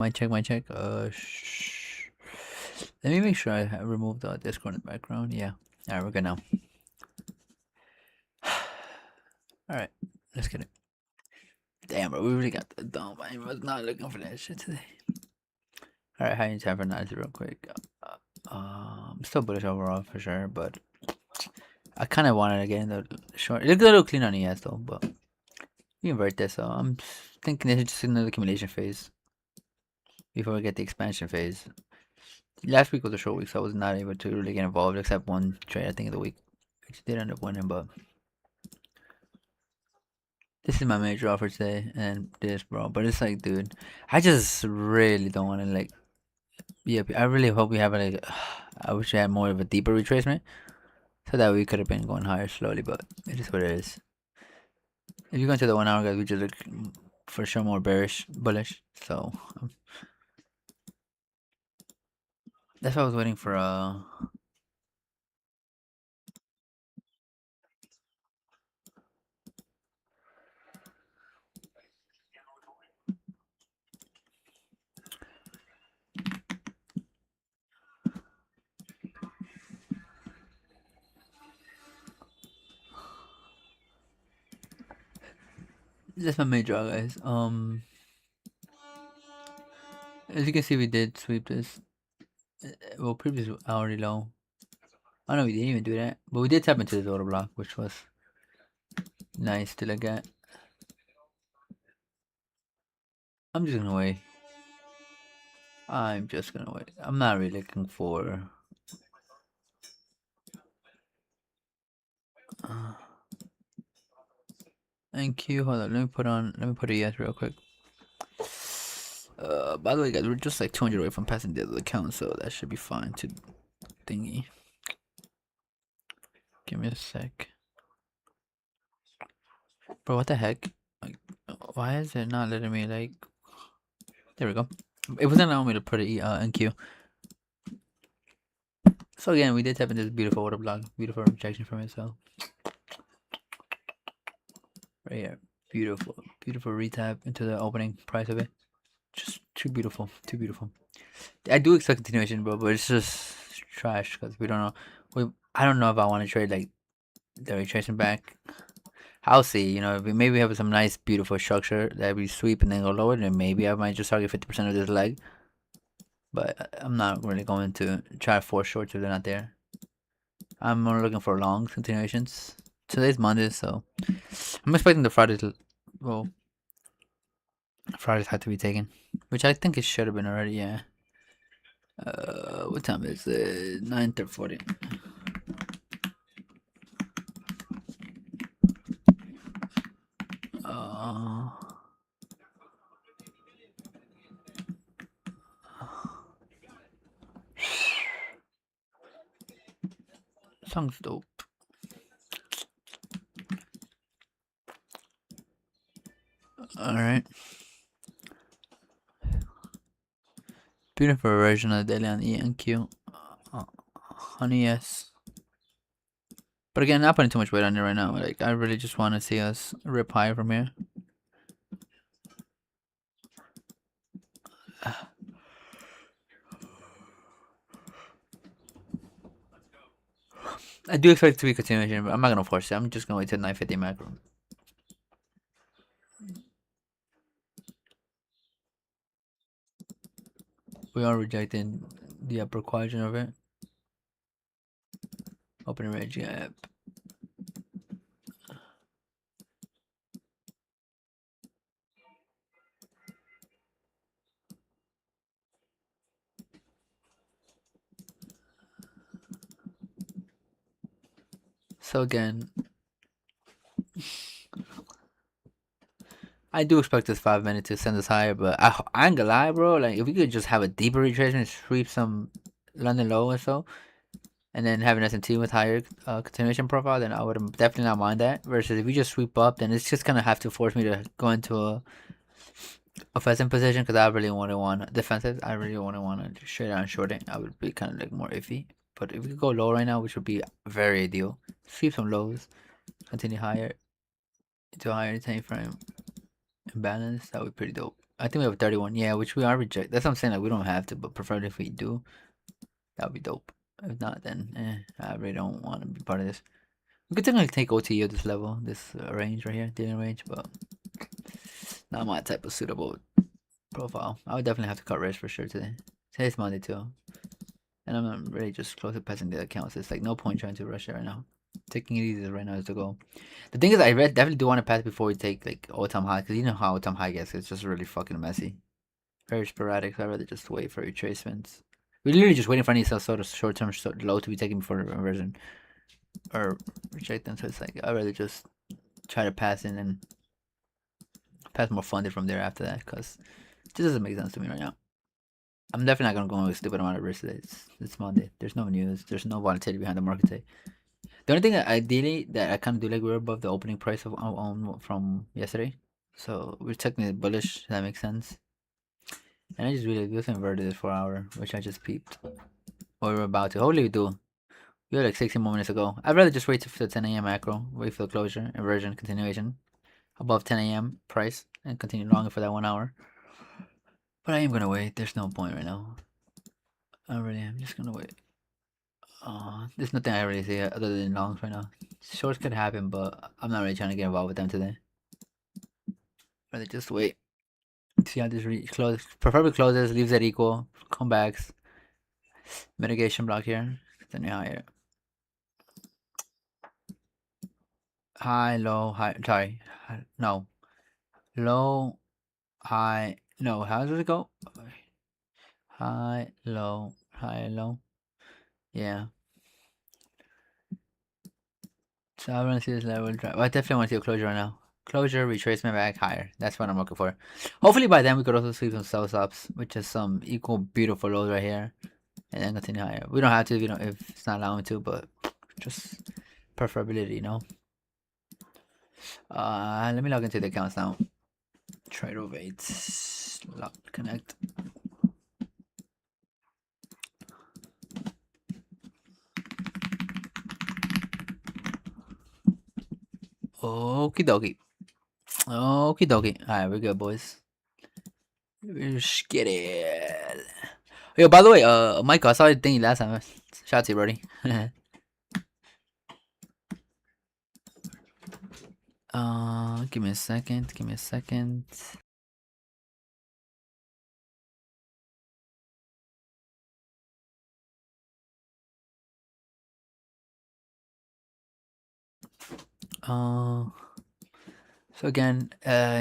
My check. Let me make sure I remove the Discord in the background. Yeah. All right, we're good now. All right, let's get it. Damn, bro, we really got the dump. I was not looking for that shit today. All right, high in time for 90 real quick. I'm still bullish overall for sure, but I kind of wanted to get in the short. It looked a little clean on ES though, but we invert this, so I'm thinking this is just another accumulation phase before we get the expansion phase. Last week was a short week, so I was not able to really get involved except one trade I think of the week, which did end up winning. But this is my major offer today, and this, bro. But it's like, dude, I just really don't want to like. Yeah, I really hope we have like. I wish we had more of a deeper retracement, so that we could have been going higher slowly. But it is what it is. If you go into the 1 hour, guys, we just look for sure more bullish. So that's why I was waiting for That's my main draw, guys. As you can see, we did sweep this. Well, previous already low. Oh no, we didn't even do that, but we did tap into this order block, which was nice to look at. I'm just gonna wait. I'm just gonna wait. I'm not really looking for. Thank you. Hold on. Let me put a yes real quick. By the way, guys, we're just like 200 away from passing the other account, so that should be fine to thingy. Give me a sec. Bro, what the heck? Like, why is it not letting me like? There we go. It wasn't allowing me to put it in queue. So again, we did tap into this beautiful order block, beautiful rejection from it. So right here, beautiful retap into the opening price of it. Just too beautiful, too beautiful. I do expect continuation, bro, but it's just trash because we don't know. I don't know if I want to trade like the retracement back. I'll see. You know, if maybe we have some nice, beautiful structure that we sweep and then go lower, then maybe I might just target 50% of this leg. But I'm not really going to try to force shorts if they're not there. I'm more looking for long continuations. Today's Monday, so I'm expecting the Fridays. Well, Fridays had to be taken, which I think it should have been already. Yeah. What time is it? 9:40. Song's dope. Alright. Beautiful version of the daily on E and Q. Honey, yes. But again, not putting too much weight on it right now. Like, I really just want to see us rip high from here. I do expect it to be continuation, but I'm not going to force it. I'm just going to wait till 950 macro. We are rejecting the upper quadrant of it. Open range gap. So again, I do expect this 5 minutes to send us higher, but I ain't gonna lie, bro. Like, if we could just have a deeper retracement, sweep some London low or so, and then have an S&T with higher continuation profile, then I would definitely not mind that. Versus if we just sweep up, then it's just gonna have to force me to go into a offensive position because I really want to want defensive. I really want to straight on short it. I would be kind of like more iffy. But if we could go low right now, which would be very ideal, sweep some lows, continue higher into a higher time frame, and balance, that would be pretty dope. I think we have 31. Yeah, which we are reject. That's what I'm saying. Like we don't have to, but preferably if we do, that would be dope. If not, then I really don't want to be part of this. We could technically take OT at this level, this range right here, dealing range, but not my type of suitable profile. I would definitely have to cut risk for sure today. Today's Monday too, and I'm not really just close to passing the accounts. It's like no point trying to rush it right now. Taking it easy right now is the goal. The thing is, I definitely do want to pass before we take like all-time high, because you know how all-time high gets. It's just really fucking messy, very sporadic. So I'd rather just wait for retracements. We're literally just waiting for any sort of short-term low to be taken before reversion or reject them. So it's like I'd rather just try to pass in and pass more funded from there after that, because it just doesn't make sense to me right now. I'm definitely not gonna go with a stupid amount of risk today. It's Monday. There's no news. There's no volatility behind the market today. The only thing that ideally that I kind of do like, we're above the opening price of from yesterday, so we're technically bullish. That makes sense. And I just really just inverted it 4 hour, which I just peeped. Or we're about to. Hopefully we do. We had like 16 more minutes ago. I'd rather just wait for the 10 a.m. macro, wait for the closure, inversion, continuation, above 10 a.m. price, and continue longer for that 1 hour. But I am gonna wait. There's no point right now. I really am just gonna wait. There's nothing I really see other than longs right now. Shorts could happen, but I'm not really trying to get involved with them today. Rather just wait. See how this close, preferably closes, leaves it equal, comebacks, mitigation block here, continue higher. High, low, high. Sorry, no, low, high. No, how does it go? High, low, high, low. Yeah. So I want to see this level drop. I definitely want to see a closure right now. Closure, retracement back higher. That's what I'm looking for. Hopefully by then we could also see some sell stops, which is some equal beautiful lows right here, and then continue higher. We don't have to, if it's not allowing to, but just preferability, Let me log into the accounts now. Trade over 8. Log connect. Okie dokie. Okie dokie. Alright, we're good, boys. Let's get it. Yo, by the way, Michael, I saw you thingy last time. Shout out to you, buddy. Give me a second. Give me a second. So again,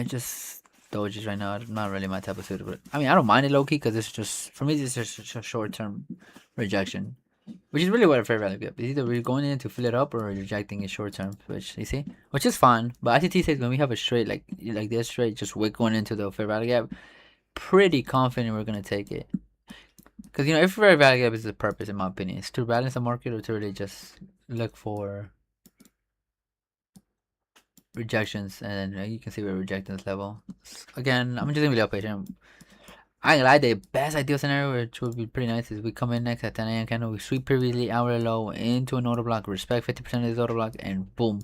just dojis right now. Not really my type of suit, but I mean, I don't mind it low key because it's just for me. It's just a short term rejection, which is really what a fair value gap. Either we're going in to fill it up or rejecting it short term, which you see, which is fine. But ICT says when we have a straight like this straight, just we're going into the fair value gap, pretty confident we're gonna take it. Because if fair value gap is the purpose, in my opinion, it's to balance the market or to really just look for rejections, and you can see we're rejecting this level. Again, I'm just gonna be patient. I ain't gonna lie, the best ideal scenario, which would be pretty nice, is we come in next at 10 a.m. candle, we sweep previously hour low into an order block, respect 50% of this order block, and boom,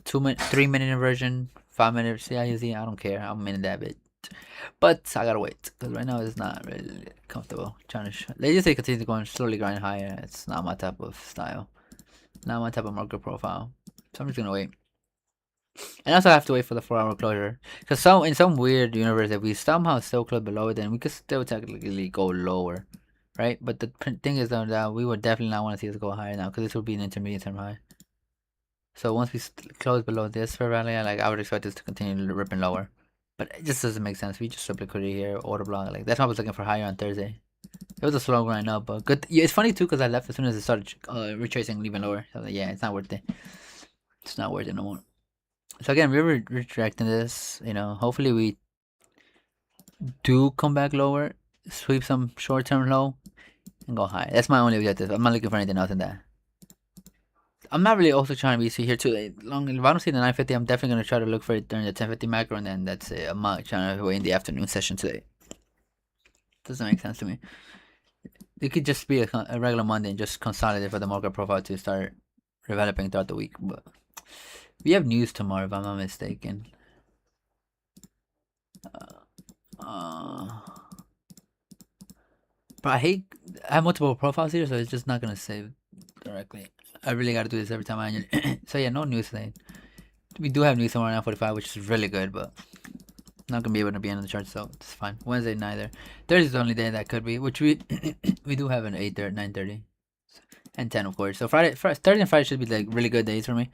3 minute inversion, 5 minute CIUZ. I don't care. I'm in that bit, but I gotta wait because right now it's not really comfortable. Trying to let's just say continue going slowly grind higher. It's not my type of style, not my type of market profile. So I'm just gonna wait. And also have to wait for the 4 hour closure. Because in some weird universe, if we somehow still close below it, then we could still technically go lower. Right? But the thing is though, that we would definitely not want to see us go higher now, because this would be an intermediate term high. So once we close below this fair value, like I would expect this to continue ripping lower. But it just doesn't make sense. We just strip liquidity here, order block. Like that's why I was looking for higher on Thursday. It was a slow grind up, but good. Yeah, it's funny too because I left as soon as it started retracing, leaving lower. So like, yeah, it's not worth it. It's not worth it no more. So again, we're retracting this. Hopefully we do come back lower, sweep some short-term low, and go high. That's my only objective. I'm not looking for anything else than that. I'm not really also trying to be here too long. If I don't see the 950, I'm definitely gonna try to look for it during the 1050 macro, and then that's it. I'm not trying to wait in the afternoon session today. Doesn't make sense to me. It could just be a regular Monday and just consolidate for the market profile to start developing throughout the week. But we have news tomorrow, if I'm not mistaken. But I have multiple profiles here, so it's just not gonna save directly. I really gotta do this every time I. So yeah, no news today. We do have news somewhere around 45, which is really good, but not gonna be able to be on the chart, so it's fine. Wednesday neither. Thursday's the only day that could be, which we we do have an 8:30, 9:30, and 10 of course. So Thursday and Friday should be like really good days for me.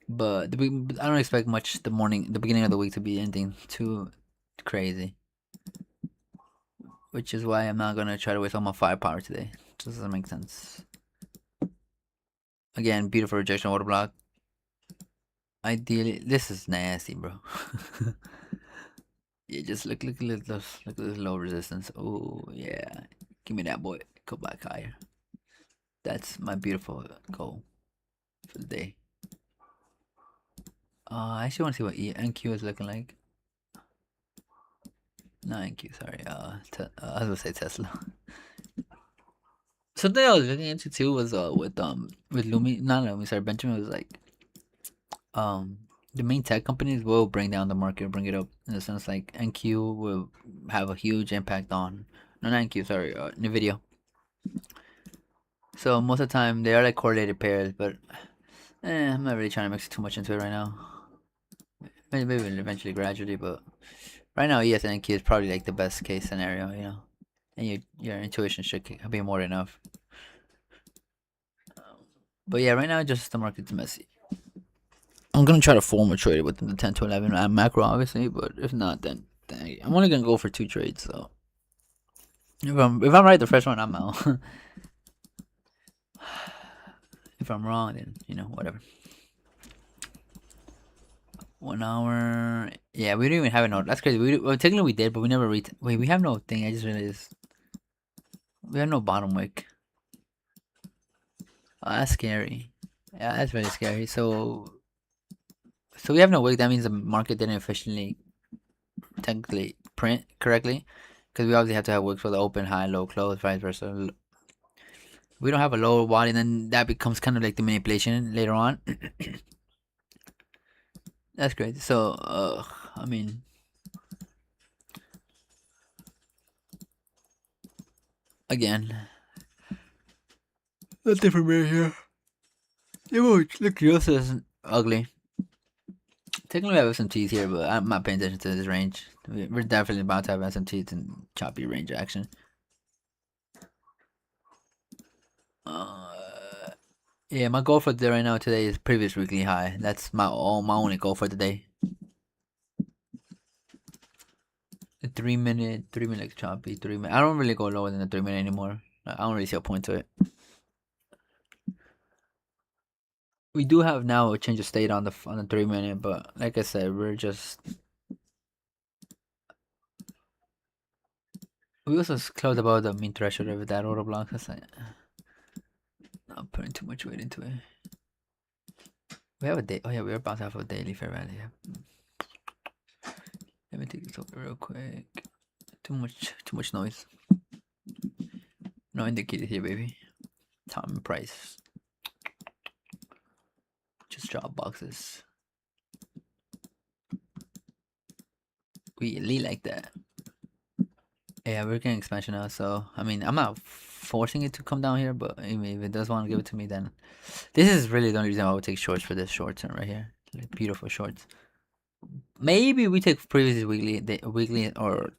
But I don't expect much the beginning of the week to be anything too crazy. Which is why I'm not gonna try to waste all my firepower today. Just doesn't make sense. Again, beautiful rejection order block. Ideally, this is nasty, bro. Yeah, just look at this low resistance. Oh yeah, give me that boy. Go back higher. That's my beautiful goal for the day. I actually want to see what NQ is looking like. No NQ, sorry. I was gonna say Tesla. Something I was looking into too was with Lumi, not Lumi, sorry, Benjamin was like the main tech companies will bring down the market, bring it up in the sense like NQ will have a huge impact on no, not NQ, sorry, Nvidia. So most of the time they are like correlated pairs, but I'm not really trying to mix too much into it right now. Maybe eventually, gradually, but right now, yes, NQ is probably like the best case scenario, you know, and your intuition should be more than enough. But yeah, right now, just the market's messy. I'm gonna try to form a trade within the 10 to 11 macro, obviously, but if not, then I'm only gonna go for 2 trades. So if I'm right the first one, I'm out. If I'm wrong, then whatever. 1 hour. Yeah, we didn't even have a note. That's crazy. Well, technically we did, but we never Wait, we have no thing. I just realized we have no bottom wick. Oh, that's scary. Yeah, that's very scary. So we have no wick. That means the market didn't efficiently, technically print correctly, because we obviously have to have wicks for the open, high, low, close, vice versa. We don't have a lower body, and then that becomes kind of like the manipulation later on. That's great. So, I mean, again, nothing from right here. Look, yours is ugly. Technically, I have SMTs here, but I'm not paying attention to this range. We're definitely about to have SMTs and choppy range action. Yeah, my goal for today right now today is previous weekly high. That's my only goal for today. The 3 minute like choppy 3 minute. I don't really go lower than the 3 minute anymore. I don't really see a point to it. We do have now a change of state on the 3 minute, but like I said, we also closed about the mean threshold of that order block. That's like, not putting too much weight into it. We have a day. Oh yeah, we're about to have a daily fair value. Yeah. Let me take this over real quick. Too much noise. No indicator here, baby. Time and price. Just drop boxes. We elite like that. Yeah, we're getting expansion now, so I mean, I'm not forcing it to come down here, but I mean, if it does want to give it to me, then this is really the only reason I would take shorts for this short term right here. Like, beautiful shorts. Maybe we take previous weekly or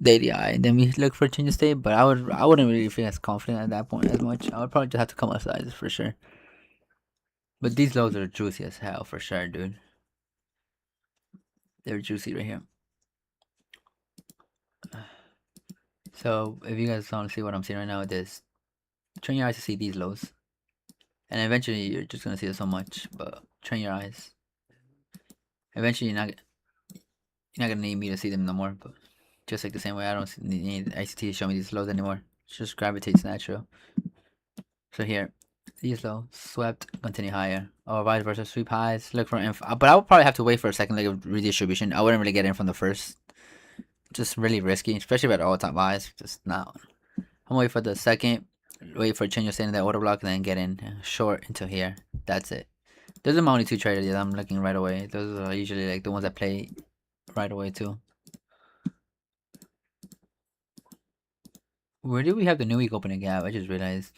daily eye, and then we look for change of state. But I wouldn't really feel as confident at that point as much. I would probably just have to come outside for sure. But these lows are juicy as hell for sure, dude. They're juicy right here. So if you guys want to see what I'm seeing right now, it is train your eyes to see these lows, and eventually you're just gonna see it so much. But train your eyes. Eventually you're not gonna need me to see them no more. But just like the same way I don't need ICT to show me these lows anymore. It just gravitates natural. So here, these low swept, continue higher, or vice versa. Sweep highs, look for but I would probably have to wait for a second leg of redistribution. I wouldn't really get in from the first. Just really risky, especially at all-time highs. Just not. I'm gonna wait for the second, wait for a change of state in that order block, and then get in short into here. That's it. Those are my only 2 traders that I'm looking right away. Those are usually like the ones that play right away too. Where do we have the new week opening gap? I just realized.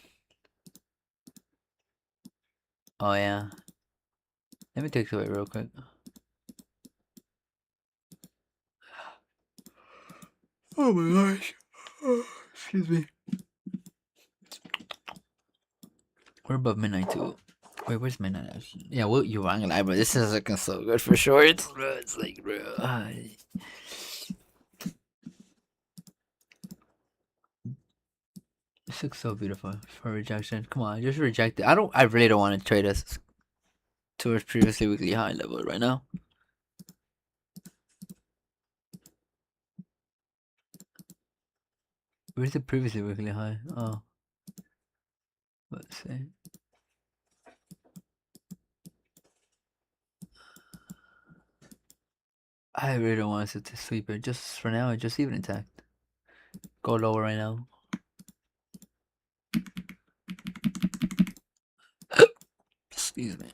Oh yeah. Let me take it away real quick. Oh my gosh. Excuse me. We're above midnight too. Wait, where's midnight? Yeah, well, you're wrong, bro. This is looking so good for sure. It's like, bro. This looks so beautiful for rejection. Come on, just reject it. I really don't want to trade us towards previously weekly high level right now. Where's the previously weekly high? Oh, let's see. I really don't want us to sweep it. Just for now, just leave it intact. Go lower right now. Excuse me.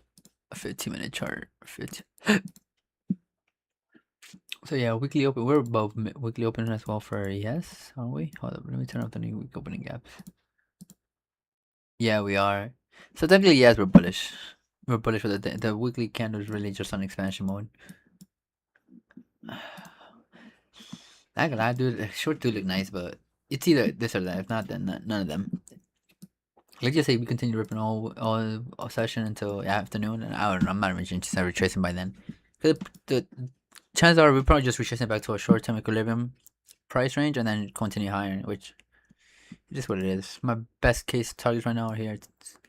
A 15-minute chart. 15. So yeah, weekly open. We're above weekly open as well for yes, aren't we? Hold up, let me turn off the new week opening gaps. Yeah, we are. So technically, yes, we're bullish. We're bullish with the weekly candle is really just on expansion mode. Not gonna lie, dude. Short do look nice, but it's either this or that. If not, then none of them. Let's just say we continue ripping all session until afternoon, and I don't know, I'm not even interested in retracing by then. The chances are we're probably just retracing back to a short-term equilibrium price range and then continue higher, which is just what it is. My best case targets right now are here.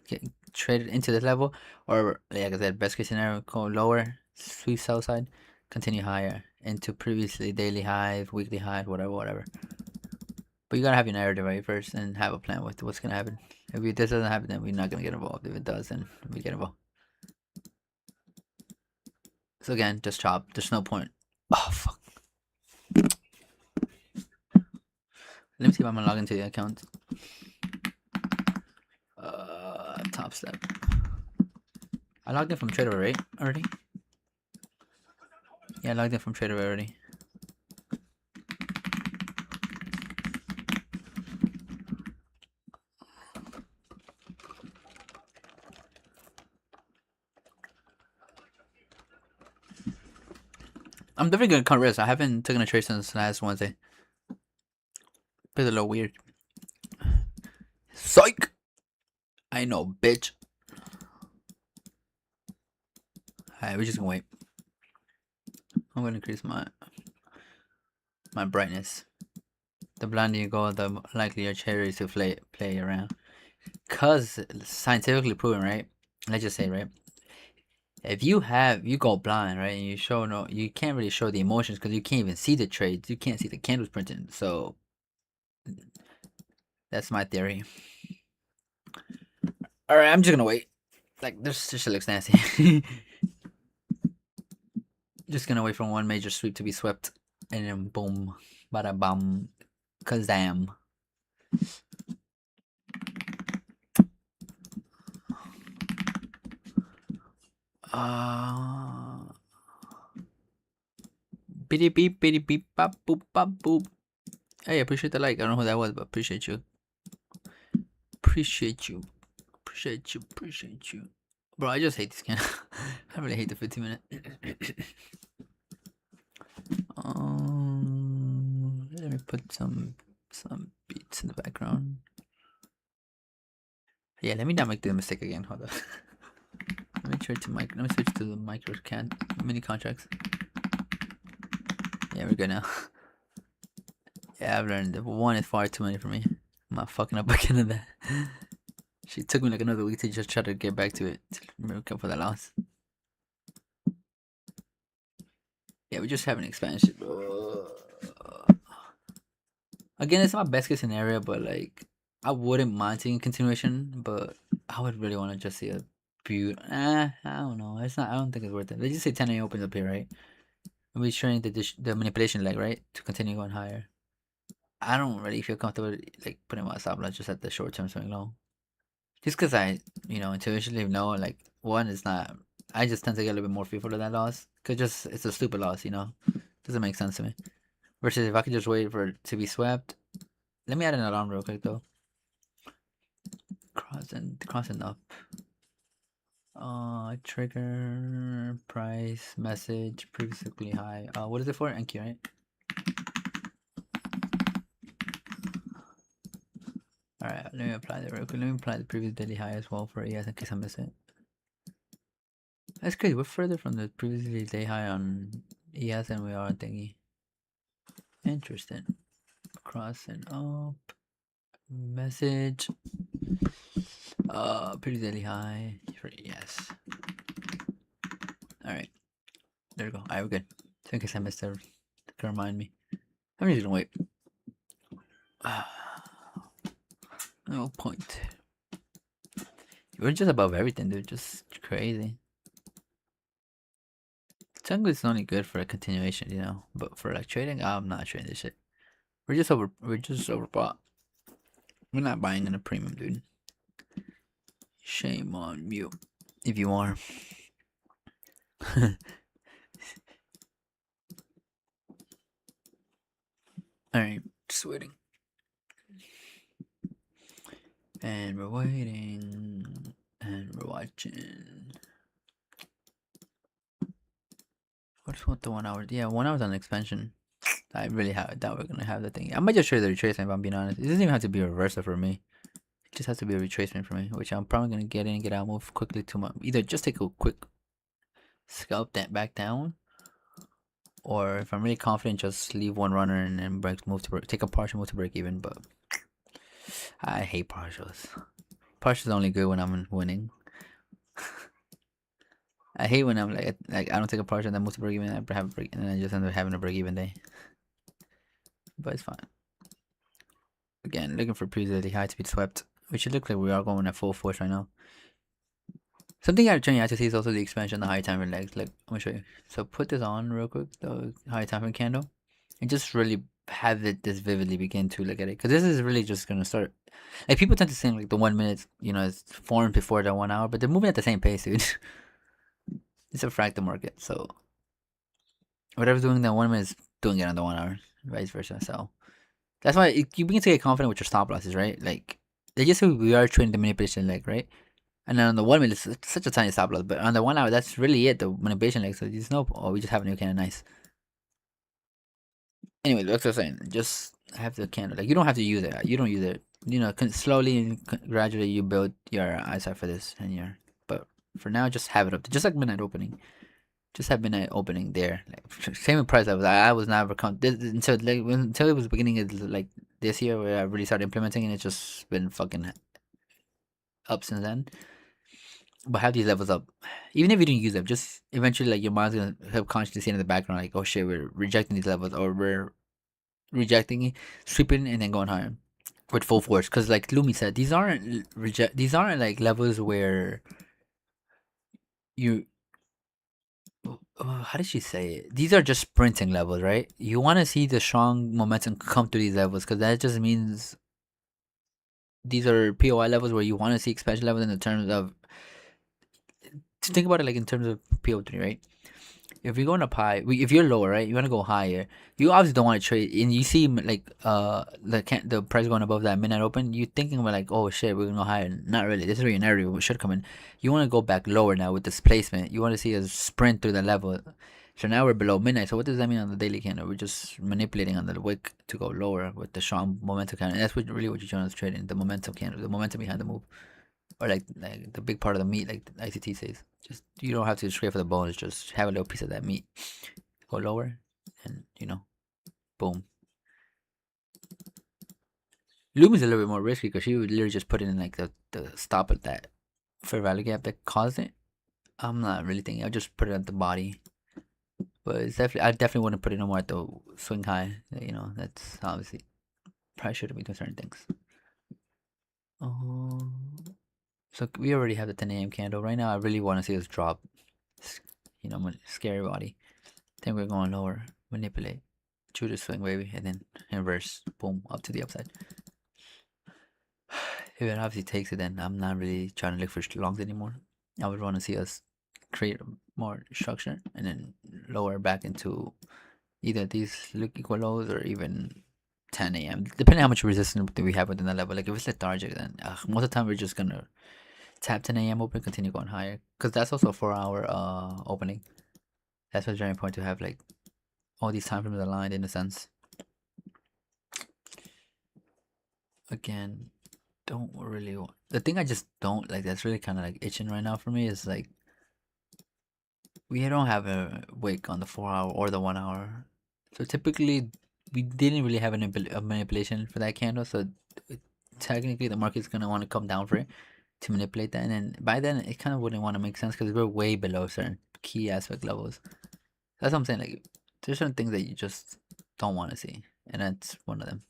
Get traded into this level, or like I said, best case scenario, go lower, sweep sell side, continue higher into previously daily highs, weekly highs, whatever. But you gotta have your narrative right first and have a plan with what's gonna happen. If this doesn't happen, then we're not gonna get involved. If it does, then we get involved. So again, just chop. There's no point. Oh fuck. Let me see if I'm gonna log into the account. Top step. I logged in from Trader, right? Already? Yeah, I logged in from Trader already. I'm definitely gonna cut risk. I haven't taken a trade since last Wednesday. Feels a little weird. Psych! I know, bitch. Alright, we're just gonna wait. I'm gonna increase my brightness. The blinder you go, the likely your cherries to play around. Cause scientifically proven, right? Let's just say, right? If you go blind, right, and you can't really show the emotions because you can't even see the trades. You can't see the candles printing. So that's my theory. All right, I'm just gonna wait. Like this shit looks nasty. Just gonna wait for one major sweep to be swept, and then boom, bada bum, kazam. Bitty beep, bitty beep, bop, boop, bop, boop. Hey, appreciate the like. I don't know who that was, but appreciate you. Appreciate you. Bro, I just hate this can. I really hate the 15-minute. Let me put some beats in the background. Yeah, let me not make the mistake again. Hold on. Let me switch to the micro mini contracts. Yeah, we're good now. Yeah, I've learned that one is far too many for me. I'm not fucking up again in that. She took me like another week to just try to get back to it to make up for that loss. Yeah, we just have an expansion. Again, it's my best case scenario, but like I wouldn't mind seeing continuation, but I would really want to just see a I don't know. It's not. I don't think it's worth it. Let's just say 10 a opens up here, right? And we're showing the manipulation leg, right, to continue going higher. I don't really feel comfortable like putting my stop loss just at the short term swing low. Just because I, intuitively know like one is not. I just tend to get a little bit more fearful of that loss because it's a stupid loss, doesn't make sense to me. Versus if I could just wait for it to be swept, Let me add an alarm real quick though. Crossing up. Trigger price message previously high. What is it for? NQ, right? All right, let me apply that real quick. Let me apply the previous daily high as well for ES in case I miss it. That's crazy. We're further from the previously day high on ES than we are on thingy. Interesting. Crossing up. Message. Previous daily high for ES. All right. There we go. All right, we're good. So in case I missed it, can remind me. I'm just gonna wait. No point. We're just above everything, dude. Just crazy. Jungle is only good for a continuation, you know. But for like trading, I'm not trading this shit. We're just overbought. We're not buying in a premium, dude. Shame on you, if you are. Alright, just waiting. And we're waiting. And we're watching. I just want the 1 hour. Yeah, 1 hour's on expansion. I really doubt we're gonna have the thing. I might just trade the retracement if I'm being honest. It doesn't even have to be a reversal for me. It just has to be a retracement for me, which I'm probably gonna get in, get out, move quickly to my either just take a quick scalp that back down, or if I'm really confident, just leave one runner and then move to break, take a partial, move to break even. But I hate partials. Partials only good when I'm winning. I hate when I'm like I don't take a partial and then move to break even. I have a break and then I just end up having a break even day. But it's fine. Again, looking for previously high to be swept, which it looks like we are going at full force right now. Something I'm trying to see is also the expansion of the high time frame legs. Like, I'm gonna show you. So put this on real quick, the high time frame candle, and just really have it this vividly begin to look at it, because this is really just gonna start. Like people tend to think like the 1 minute, you know, is formed before the 1 hour, but they're moving at the same pace, dude. It's a fractal market, so whatever's doing that 1 minute is doing it on the 1 hour, vice versa. So that's why you begin to get confident with your stop losses, right? Like they just say we are trading the manipulation leg, right? And then on the 1 minute, it's such a tiny stop loss. But on the 1 hour, that's really it. The manipulation leg. So there's no. Oh, we just have a new candle. Nice. Anyway, that's what I'm saying. Just have the candle. Like you don't have to use it. You don't use it. You know, slowly and gradually you build your eyesight for this, and your. But for now, just have it up. Just like midnight opening. Just have midnight opening there. Like same with price. I was never until it was beginning of like this year where I really started implementing, and it's just been fucking up since then. But have these levels up, even if you didn't use them, just eventually like your mind's gonna subconsciously see in the background like, oh shit, we're rejecting these levels, or we're rejecting it, sweeping and then going higher with full force. Because like Lumi said, these aren't like levels where you how did she say it? These are just sprinting levels, right? You want to see the strong momentum come to these levels, because that just means these are POI levels where you want to see expansion levels in terms of, think about it like in terms of PO3, right? If you're going up high, if you're lower, right, you want to go higher. You obviously don't want to trade, and you see like the price going above that midnight open. You thinking about like, oh shit, we're gonna go higher. Not really. This is where your narrative should come in. You want to go back lower now with displacement. You want to see a sprint through the level. So now we're below midnight. So what does that mean on the daily candle? We're just manipulating on the wick to go lower with the strong momentum candle. And that's really what you're trying to trade in, the momentum candle, the momentum behind the move, or like the big part of the meat, like the ICT says. Just you don't have to scrape for the bones. Just have a little piece of that meat. Go lower, and boom. Loom is a little bit more risky because she would literally just put it in like the stop at that fair value gap that caused it. I'm not really thinking. I'll just put it at the body. But it's I definitely wouldn't put it no more at the swing high. That's obviously probably shouldn't be certain things. Oh. So we already have the 10 a.m. candle. Right now, I really want to see us drop. Scary body. Then we're going lower. Manipulate. Choose the swing, baby. And then inverse. Boom. Up to the upside. If it obviously takes it, then I'm not really trying to look for longs anymore. I would want to see us create more structure and then lower back into either these look equal lows or even 10 a.m. Depending how much resistance do we have within that level. Like if it's lethargic, then most of the time we're just gonna tap 10 a.m. open, continue going higher, because that's also a 4 hour opening. That's what's very important to have like all these time frames aligned in a sense. Again, don't really want, the thing I just don't like that's really kind of like itching right now for me is like we don't have a wick on the 4 hour or the 1 hour, so typically we didn't really have a manipulation for that candle. So technically the market's gonna want to come down for it to manipulate that, and then by then it kind of wouldn't want to make sense because we're way below certain key aspect levels. That's what I'm saying. Like there's certain things that you just don't want to see, and that's one of them.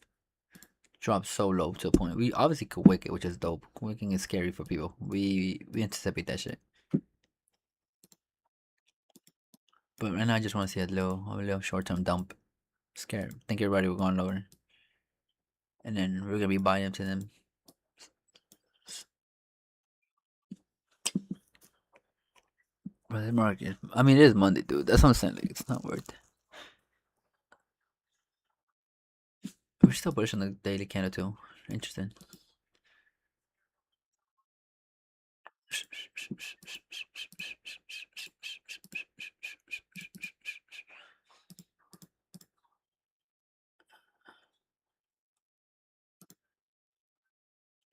Drop so low to a point. We obviously could wick it, which is dope. Wicking is scary for people. We anticipate that shit. But right now I just want to see a little short term dump. Scared. Think everybody we're going lower, and then we're gonna be buying into them. But the market, I mean, it is Monday, dude. That's what I'm saying. Like, it's not worth it. We're still bullish on the daily candle too. Interesting.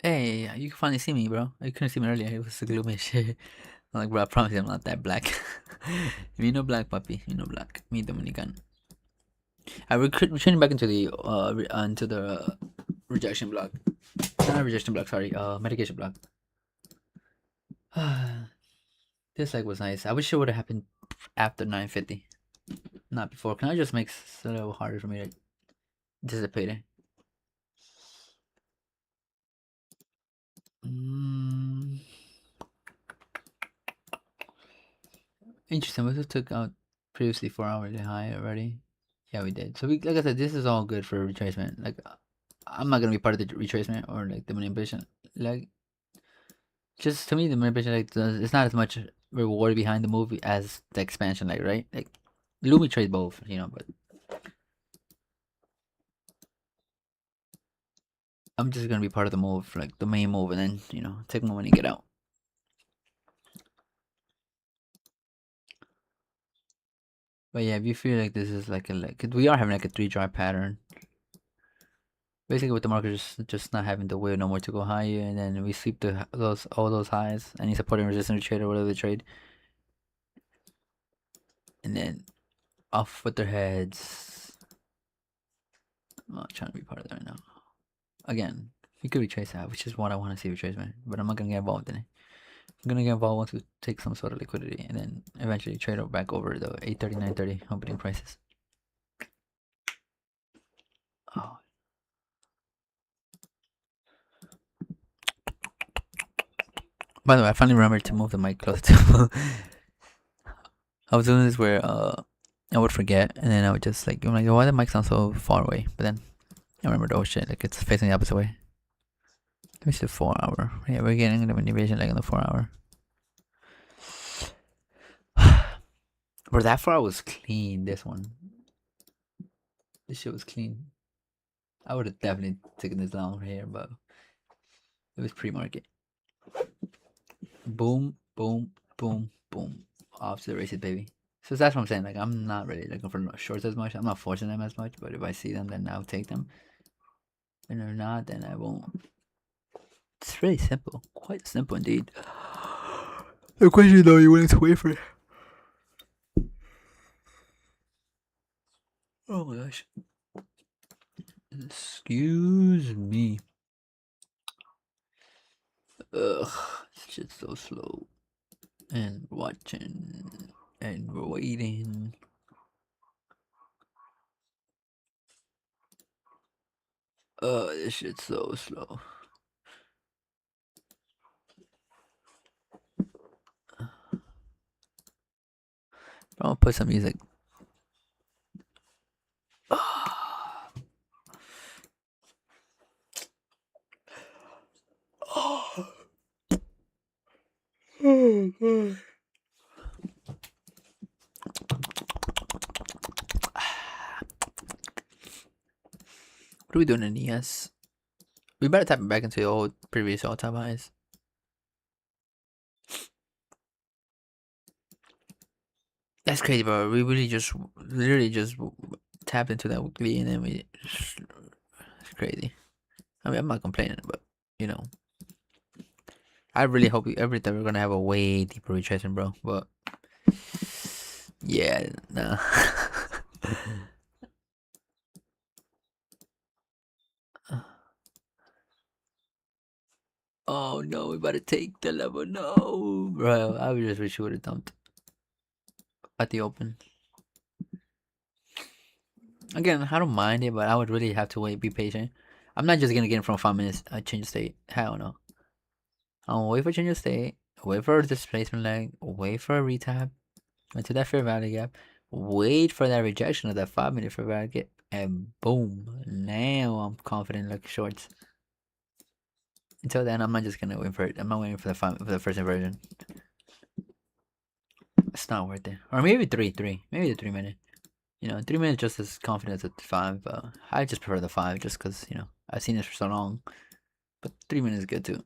Hey, you can finally see me, bro. You couldn't see me earlier. It was the gloomy shit. I'm like, bro, I promise you I'm not that black. Me no black, puppy. Me no black. Me Dominican. We're turning back into the rejection block. Not rejection block, sorry. Medication block. This leg was nice. I wish it would have happened after 9:50, not before. Can I just make it a little harder for me to anticipate it? Interesting. We just took out previously 4 hours high already. Yeah, we did. So like I said, this is all good for retracement. Like, I'm not gonna be part of the retracement or like the manipulation. Like, just to me, the manipulation it's not as much reward behind the movie as the expansion. Like, right? Like, Lumi trades both, but I'm just gonna be part of the move, like the main move, and then take my money and get out. But yeah, if you feel like this is like cause we are having like a 3 drive pattern. Basically, with the market just not having the will no more to go higher, and then we sweep all those highs, any support and resistance trade or whatever they trade, and then off with their heads. I'm not trying to be part of that right now. Again, we could retrace that, which is what I want to see retracement, but I'm not gonna get involved in it. I'm gonna get involved once we take some sort of liquidity, and then eventually trade it back over the 830, 930 opening prices. Oh. By the way, I finally remembered to move the mic closer to. I was doing this where I would forget, and then I would just I'm like, why the mic sound so far away? But then I remembered, oh shit, like it's facing the opposite way. Let me see the 4 hour. Yeah, we're getting the manipulation like on the 4 hour. But that 4 hour was clean. This shit was clean. I would have definitely taken this long right here, but it was pre-market. Boom, boom, boom, boom. Off to the races, baby. So that's what I'm saying. Like, I'm not really looking for shorts as much. I'm not forcing them as much, but if I see them, then I'll take them. And if not, then I won't. It's really simple. Quite simple indeed. The question though, you willing to wait for it? Oh my gosh. Excuse me. Ugh, this shit's so slow. And we're watching. And we're waiting. This shit's so slow. I'll put some music. What are we doing in ES? We better tap it back into the old previous all-time highs. That's crazy, bro. We really just literally just tapped into that weekly and then it's crazy. I mean, I'm not complaining, but you know, I really hope every time we're gonna have a way deeper retracement, bro. But yeah, nah. Oh no, we better take the level. No, bro. I would just wish you would have dumped at the open. Again, I don't mind it, but I would really have to wait, be patient. I'm not just gonna get it from 5 minutes. Change of state. Hell no. I'll wait for change of state. Wait for a displacement leg. Wait for a retap. Into that fair value gap. Wait for that rejection of that 5 minute fair value gap, and boom. Now I'm confident like shorts. Until then, I'm not just gonna wait for it. I'm not waiting for the first inversion. It's not worth it. Or maybe three. Maybe the 3 minute. 3 minutes just as confident as the 5. I just prefer the 5 just because I've seen this for so long. But 3 minutes is good too.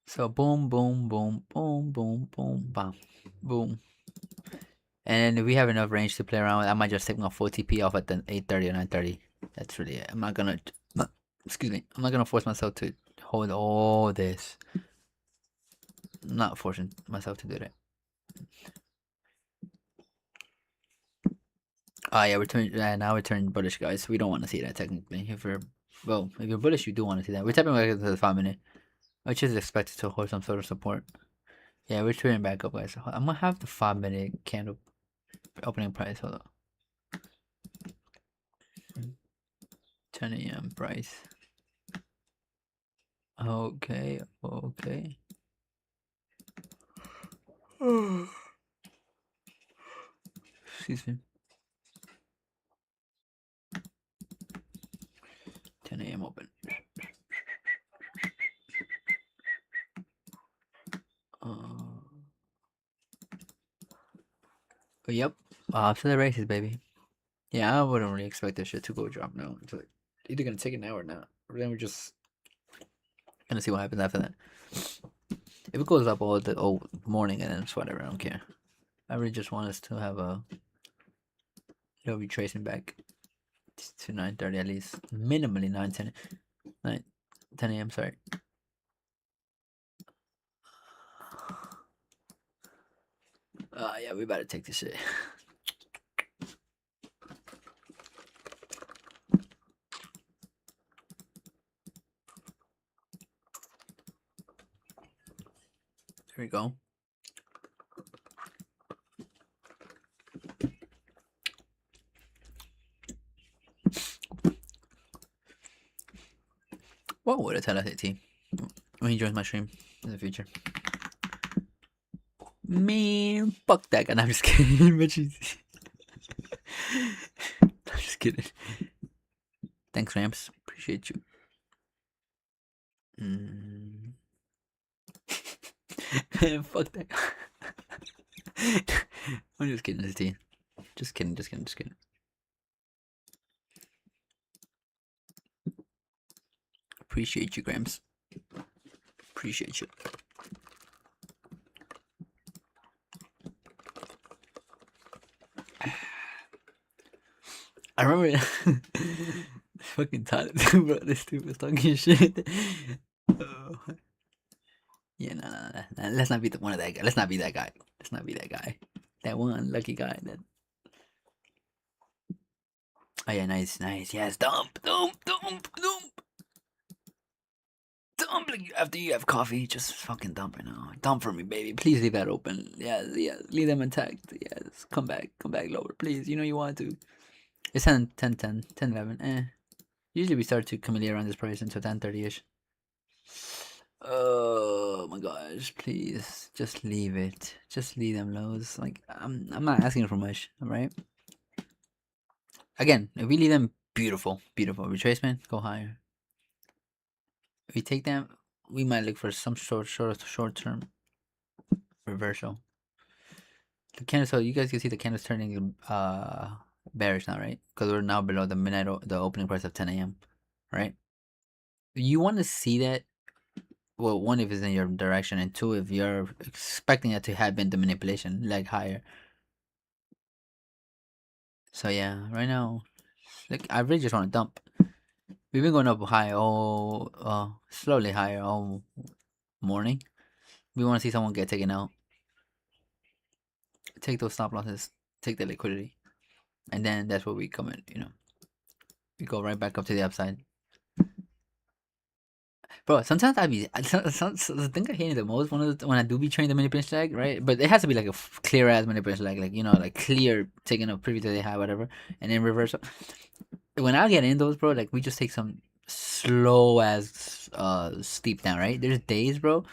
So boom, boom, boom, boom, boom, boom, bam, boom. And if we have enough range to play around with, I might just take my full TP off at the 8:30 or 9:30. That's really it. I'm not gonna. Excuse me. I'm not gonna force myself to hold all this. I'm not forcing myself to do that. Oh yeah, now we're turning bullish, guys. We don't want to see that technically. If you're bullish, you do want to see that. We're tapping back into the 5 minute, which is expected to hold some sort of support. Yeah, we're turning back up, guys. I'm gonna have the 5 minute candle opening price. Hold on. 10 a.m. price. Okay. Excuse me. 10 a.m. open. Yep. Off to the races, baby. Yeah, I wouldn't really expect this shit to go drop now. It's like either gonna take it now or not. Or then we're just gonna see what happens after that. If it goes up all morning and then it's whatever, I don't care. I really just want us to have a retracing back to 9:30 at least, minimally 10 a.m. Sorry. Yeah, we better take this shit. There we go. What would I tell ICT when he joins my stream in the future? Man, fuck that guy. No, I'm just kidding. But I'm just kidding. Thanks, Ramps. Appreciate you. Fuck that guy. I'm just kidding, ICT. Just kidding. Appreciate you, Grams. Appreciate you. I remember fucking Tyler, bro. This dude was talking shit. Yeah, no. Let's not be one of that guy. Let's not be that guy. That one lucky guy. Oh yeah, nice. Yes, dump. After you have coffee, just fucking dump right now. Dump for me, baby. Please leave that open. Yeah. Leave them intact. Yes, come back lower, please. You know you want to. It's 10, 11. Usually we start to accumulate around this price until 10:30ish. Oh my gosh, please just leave it. Just leave them lows. Like I'm not asking for much, alright? Again, if we leave them beautiful. Retracement, go higher. If we take them, we might look for some short term reversal. The candles, so you guys can see the candles turning bearish now, right? Because we're now below the the opening price of 10 a.m. Right? You want to see that. Well, one, if it's in your direction, and two, if you're expecting it to have been the manipulation, like higher. So yeah, right now, like I really just want to dump. We've been going up high all, slowly higher all morning. We want to see someone get taken out. Take those stop losses. Take the liquidity, and then that's where we come in. We go right back up to the upside. Bro, sometimes I be the thing I hate the most when I do be trading the manipulation leg, right? But it has to be like a clear ass manipulation leg, like like clear taking a preview to the high, whatever, and then reversal. When I get in those, bro, like we just take some slow as steep down, right? There's days, bro,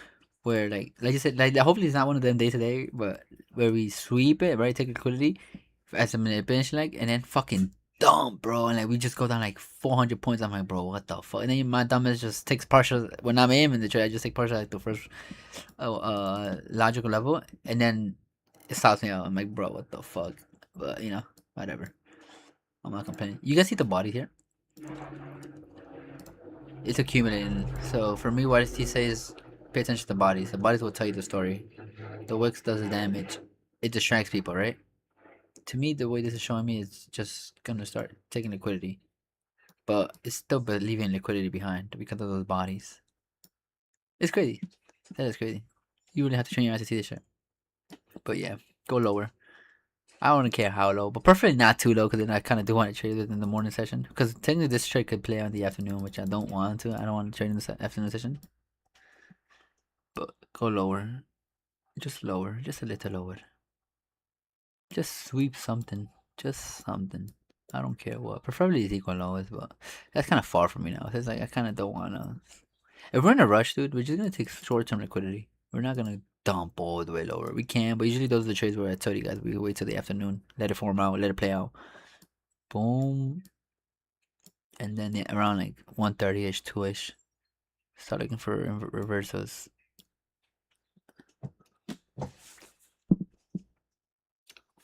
where like you said, like hopefully it's not one of them days today, but where we sweep it, right? Take liquidity as a manipulation leg, and then fucking dump, bro, and like we just go down like 400 points. I'm like, bro, what the fuck? And then my dumbass just takes partial when I'm aiming the trade. I just take partial like the first logical level, and then it stops me out. I'm like, bro, what the fuck? But whatever. I'm not complaining. You guys see the body here? It's accumulating. So for me, what he says, pay attention to the bodies. The bodies will tell you the story. The Wix does the damage. It distracts people, right? To me, the way this is showing me is just gonna start taking liquidity, but it's still leaving liquidity behind because of those bodies. It's crazy. That is crazy. You really have to train your eyes to see this shit. But yeah, go lower. I don't care how low, but preferably not too low because then I kind of do want to trade it in the morning session. Because technically this trade could play on the afternoon, which I don't want to. I don't want to trade in the afternoon session. But go lower. Just lower. Just a little lower. Just sweep something. Just something. I don't care what. Preferably it's equal lowest, but that's kind of far from me now. So it's like I kind of don't want to. If we're in a rush, dude, we're just going to take short term liquidity. We're not going to dump all the way lower. We can, but usually those are the trades where I tell you guys we wait till the afternoon, let it form out, let it play out. Boom. And then around like 1:30 ish, 2 ish, start looking for reversals.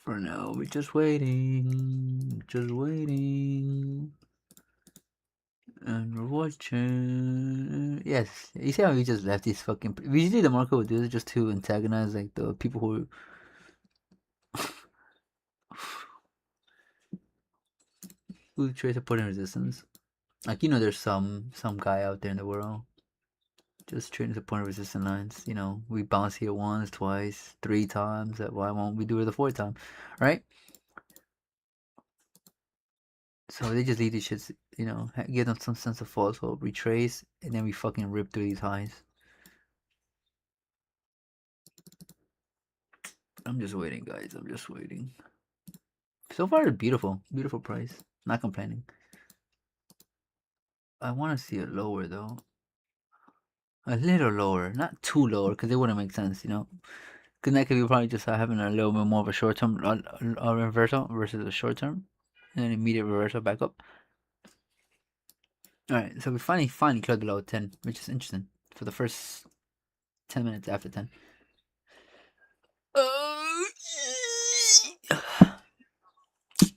For now, we're just waiting. Just waiting. And we're watching. Yes, you see how we just left these fucking. Usually the market would do this just to antagonize like the people who try to put in resistance. Like there's some guy out there in the world just trying to put in resistance lines. We bounce here once, twice, 3 times. Why won't we do it the fourth time, right? So they just leave these shits. Give them some sense of false hope, retrace, and then we fucking rip through these highs. I'm just waiting, guys. I'm just waiting. So far, beautiful, beautiful price. Not complaining. I want to see it lower though. A little lower, not too lower, because it wouldn't make sense, Because that could be probably just having a little bit more of a short term reversal versus a short term, and then immediate reversal back up. All right, so we finally closed below 10, which is interesting for the first 10 minutes after 10.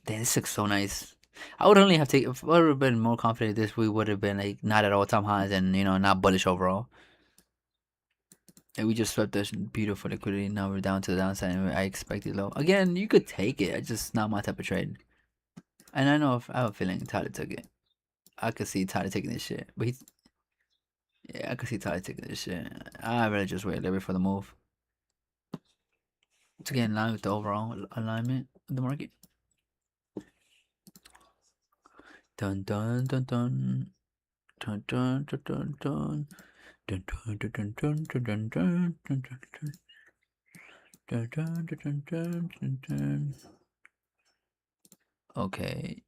Damn, this looks so nice. I would only have taken. If I would have been more confident, this we would have been like not at all time highs and not bullish overall. And we just swept this beautiful liquidity. Now we're down to the downside. And I expected low. Again, you could take it. It's just not my type of trade. And I know if I have a feeling Tyler took it. I could see Tyler taking this shit. But yeah, I could see Tyler taking this shit. I'd rather just wait a little bit for the move to get in line with the overall alignment of the market. Dun dun dun dun. Dun dun dun dun dun. Dun dun dun dun dun dun dun dun dun dun. Dun dun dun dun dun dun. Okay.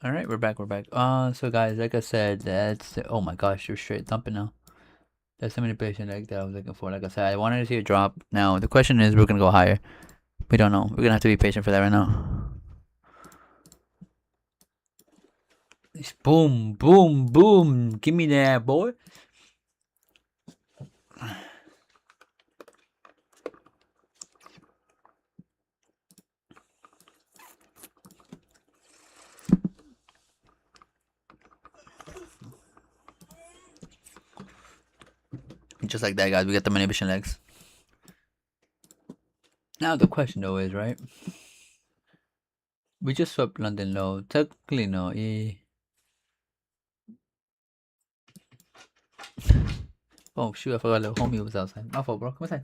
All right, we're back. We're back. So guys, like I said, oh my gosh, you're straight thumping now. That's the manipulation like that I was looking for. Like I said, I wanted to see a drop. Now the question is, we're gonna go higher. We don't know. We're gonna have to be patient for that right now. Boom, boom, boom. Give me that, boy. Just like that, guys. We got the manipulation legs. Now the question though is, right? We just swept London low. Technically, no. Oh shoot! I forgot little homie was outside. My fault, bro. Come inside.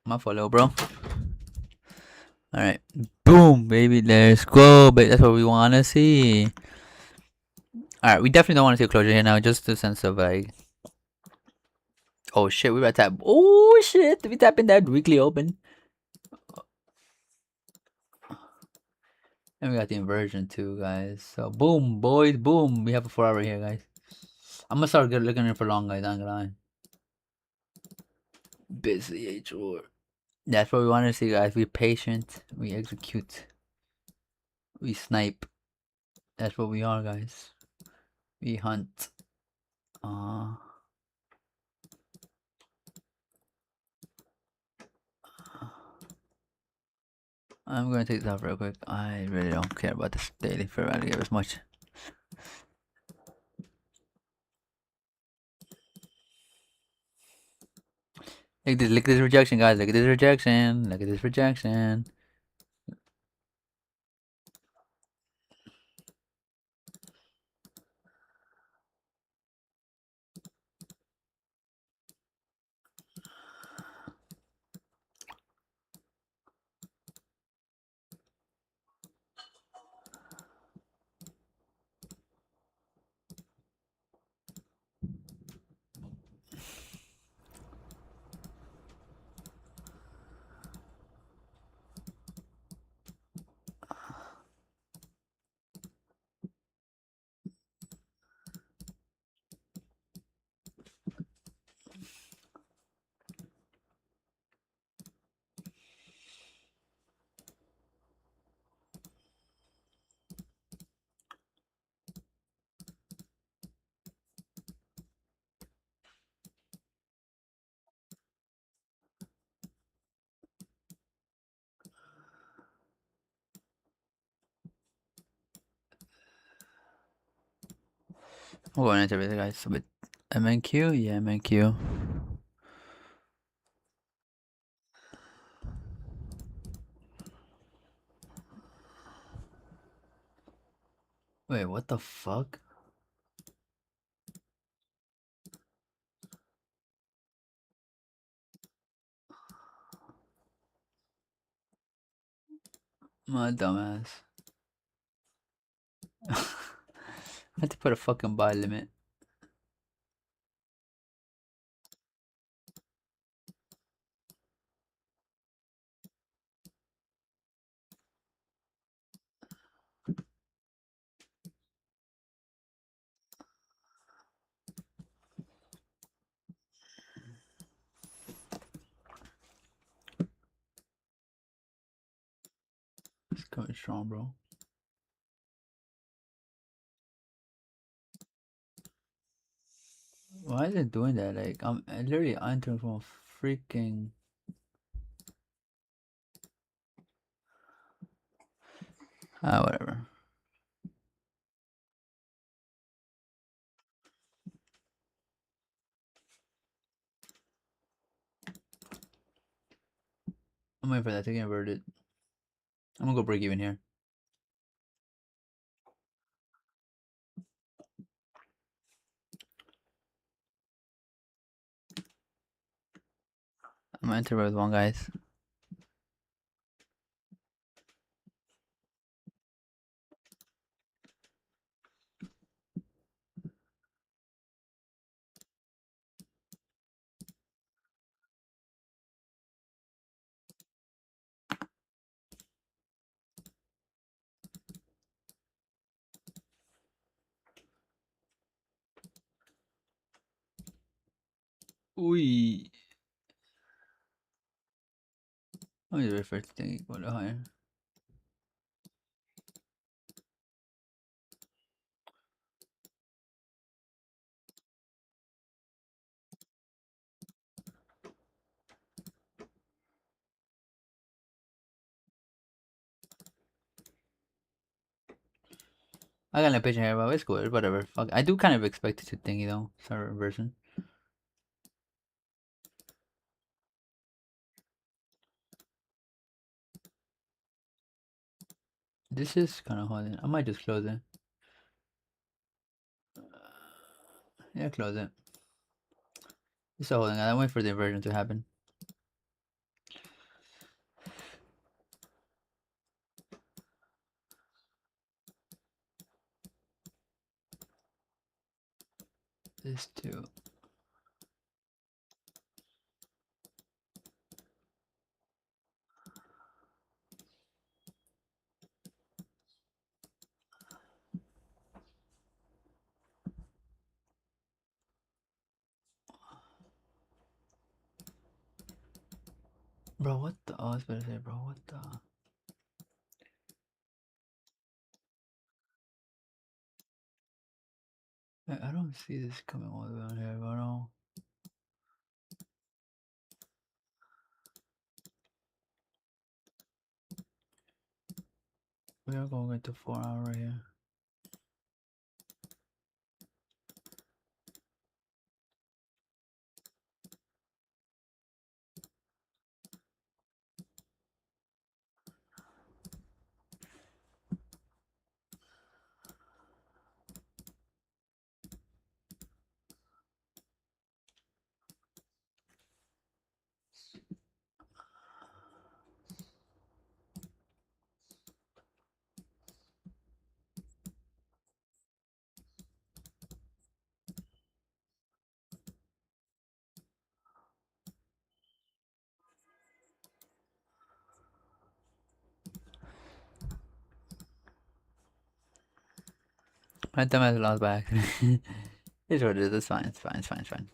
My fault, little bro. All right. Boom, baby. Let's go, baby. That's what we want to see. All right. We definitely don't want to see a closure here now. Just the sense of like, oh shit, we about to tap. Oh shit, we tapping that weekly open. And we got the inversion too, guys. So boom, boys, boom. We have a 4 hour here, guys. I'm gonna start looking in for long, guys. I'm gonna lie. Busy H4. That's what we want to see, guys. We patient. We execute. We snipe. That's what we are, guys. We hunt. Uh, I'm gonna take this off real quick. I really don't care about this daily for value as much. Look at this rejection, guys. Look at this rejection. Look at this rejection. I'm going into everything, guys. With MNQ, yeah, MNQ. Wait, what the fuck? My dumbass. I had to put a fucking buy limit. It's coming strong, bro. Why is it doing that? Like, I'm literally entering from a freaking. Whatever. I'm waiting for that to get inverted. I'm gonna go break even here. I'm gonna enter with one, guys. Uy. Let me refresh the thing equal to higher. I got no picture here, but it's cool. Whatever. Fuck. I do kind of expect it to thingy though. Server version. This is kind of holding. I might just close it. Yeah, close it. It's still holding. I'm waiting for the inversion to happen. This too. Bro, what the? Oh, I was about to say, bro, what the? I don't see this coming all the way on here, bro. We are going into 4 hour right here. My dumbass lost by accident. It's what it is. It's fine. It's fine. It's fine. It's fine.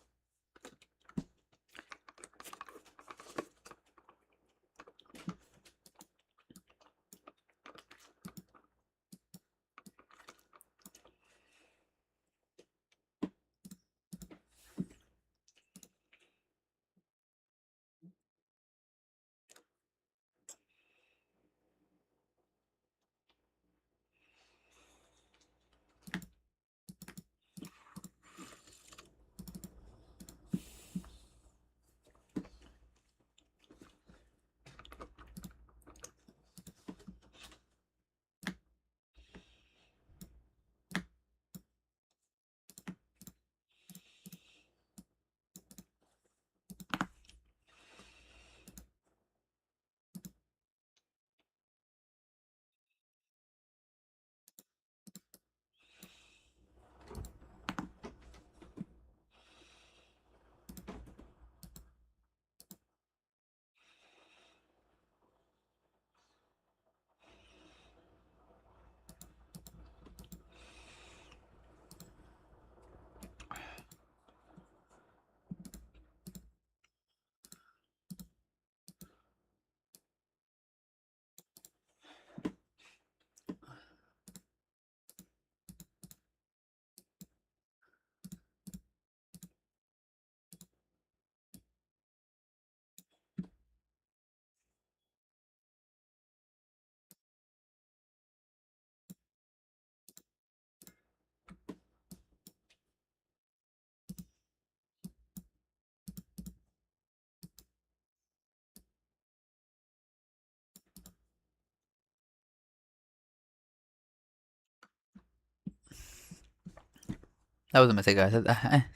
That was a mistake, guys.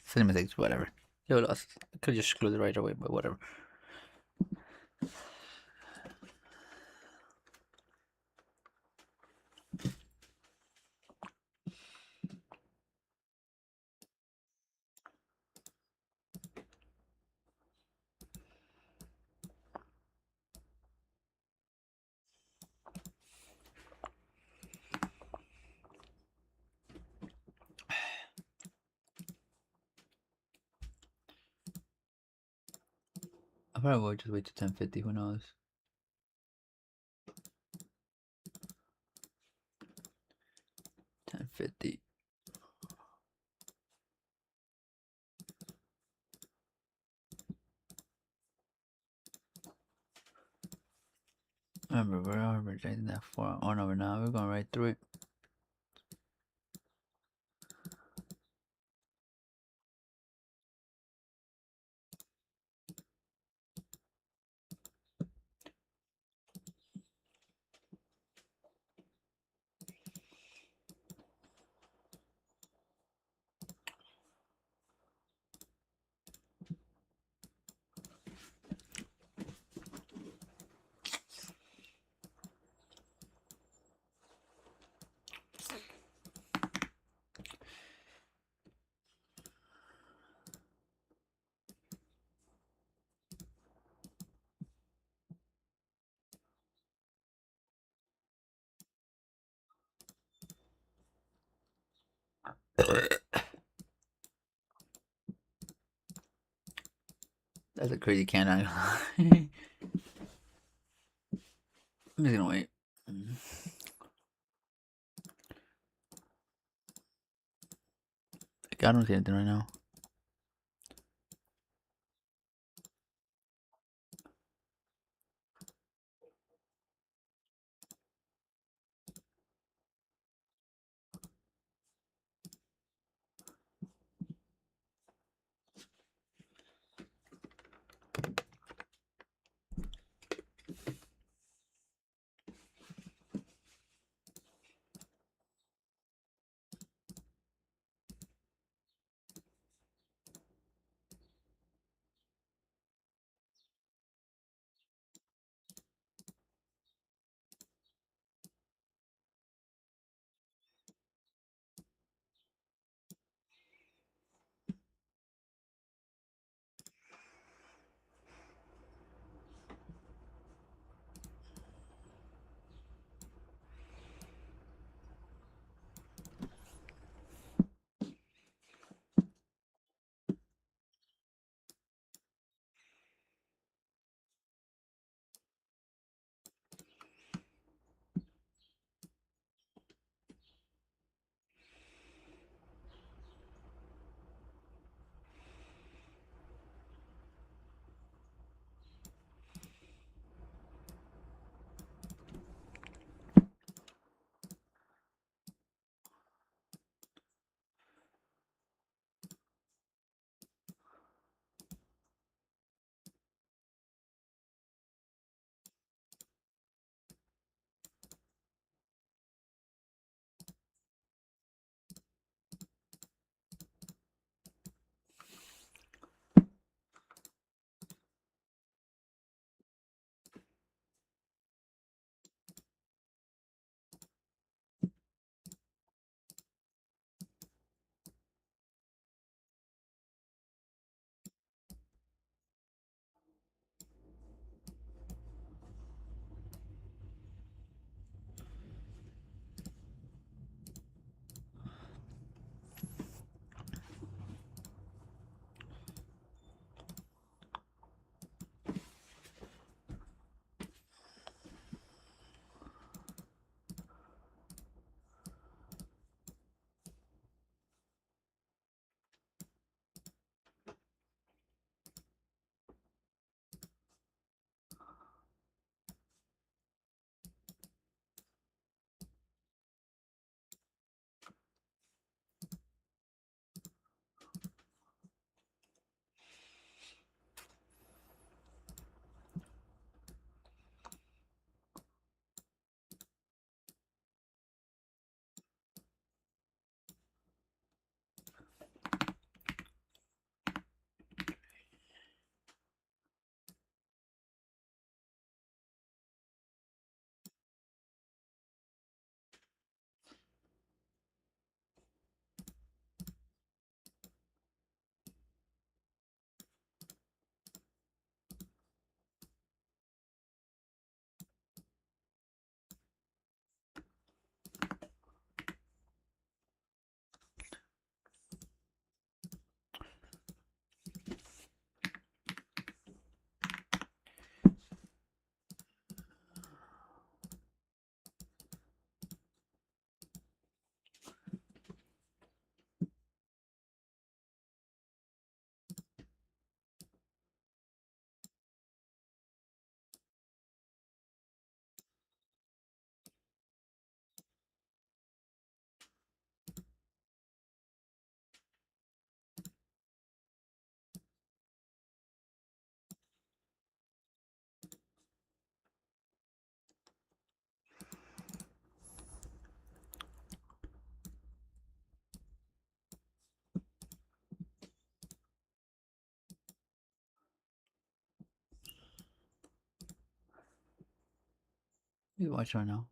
Silly mistakes. Whatever. Yo, lost. I could just close it right away, but whatever. probably will just wait to 10:50. Who knows? 10:50. Remember, we're rejecting that 4 on over now. We're going right through it. That's a crazy can. I'm just gonna wait. I don't see anything right now. You watch right now.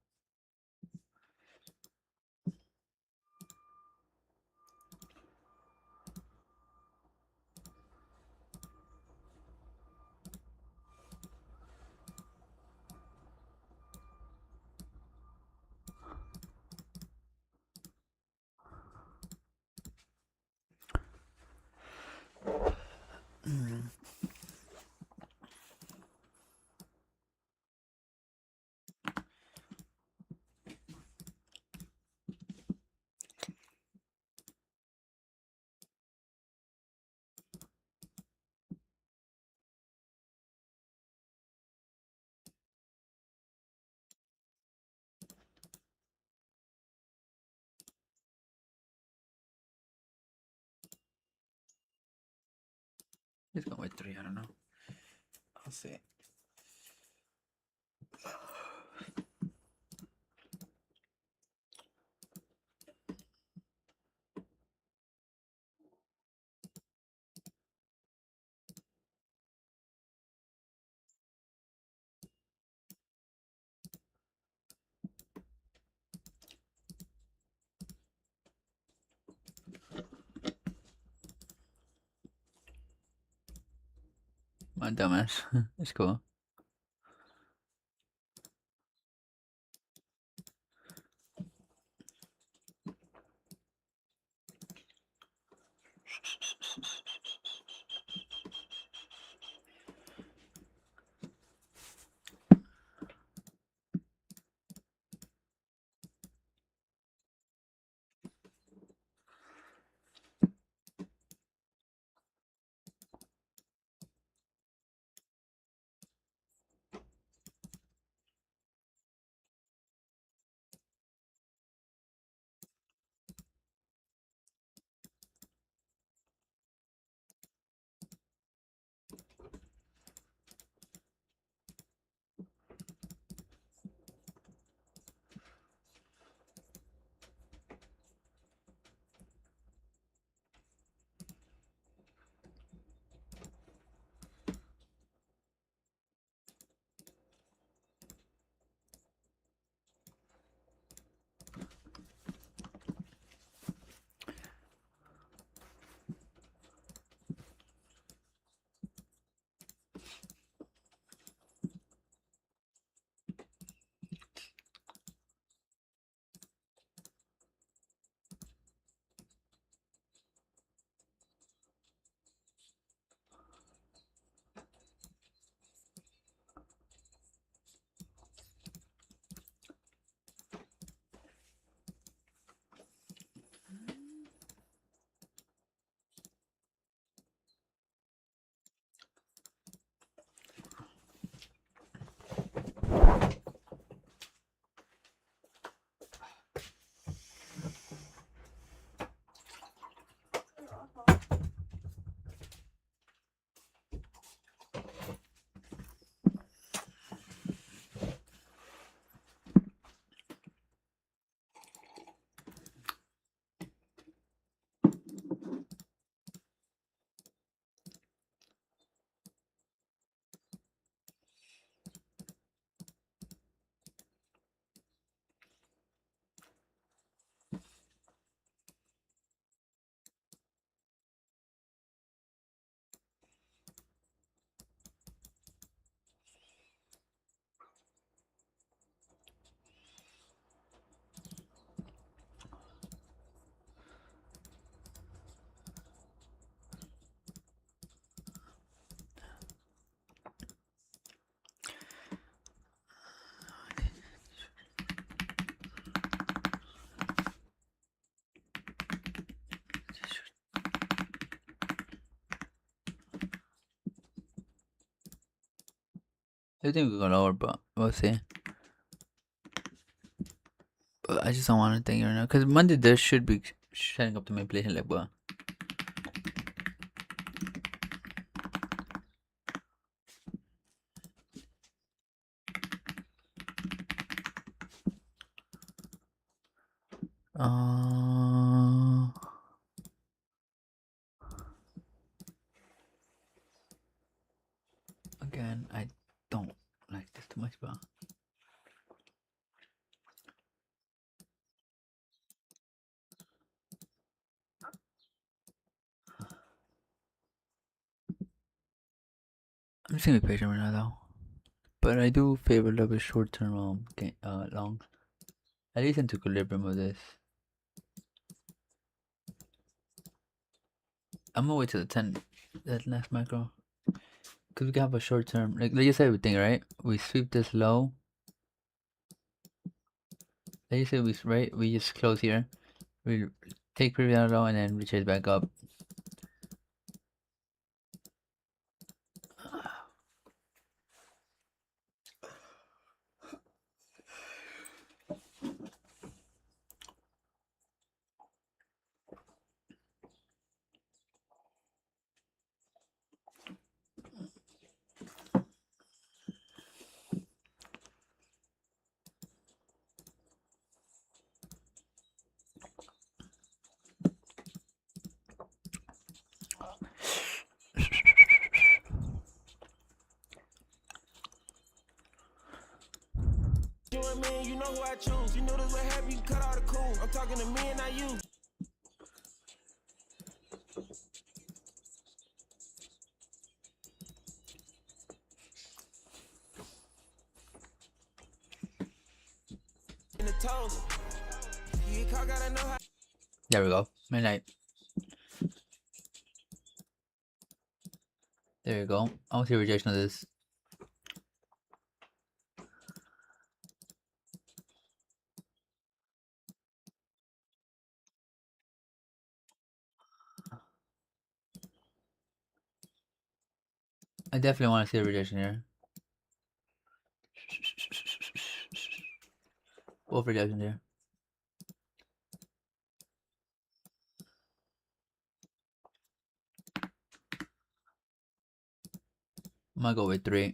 He's going with 3. I don't know. I'll see. My dumbass. It's cool. I think we go lower, but we'll see. But I just don't want to think right now. Because Monday there should be setting up the manipulation like, but. Again, I don't like this too much, but I'm just gonna be patient right now, though. But I do favor a little bit short term long. At least into equilibrium of this. I'm gonna wait till the 10, that next macro. Because we can have a short term, like let's just say everything, right? We sweep this low. Let's say we just close here. We take previous down low and then we chase back up. You and me, you know who I choose. You know this what happen, you cut all the cool. I'm talking to me and not you. In the toes. You get caught, gotta know how. There we go. Midnight. There you go. I don't see a rejection of this. I definitely want to see a rejection here. Both rejections here. I'm gonna go with 3.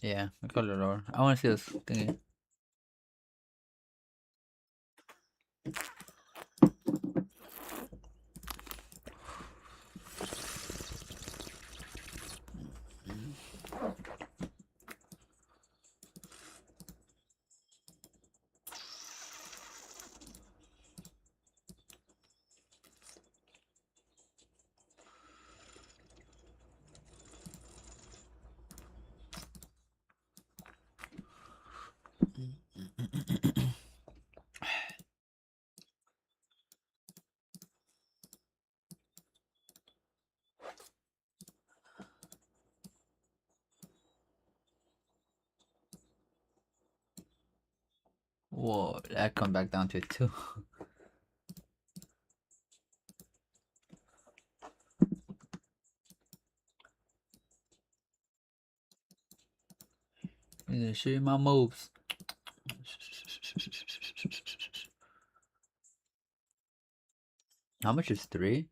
Yeah, I call it lower. I want to see this thingy. Whoa, that come back down to 2. I'm gonna show you my moves. How much is 3?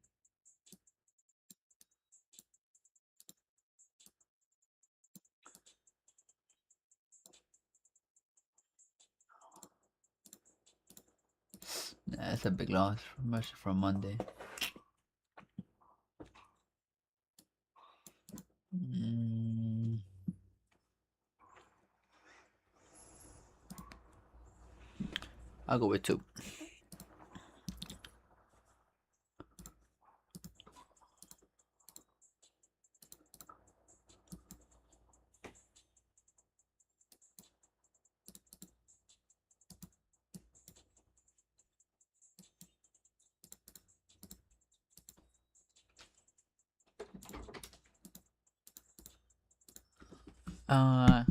That's a big loss, especially from Monday. I'll go with 2. Uh,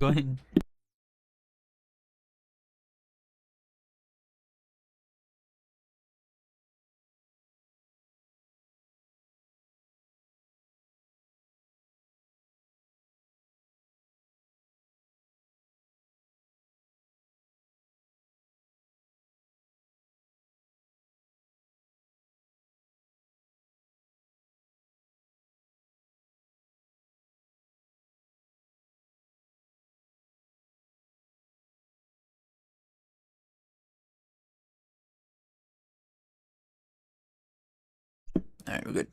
Go ahead. All right, we're good.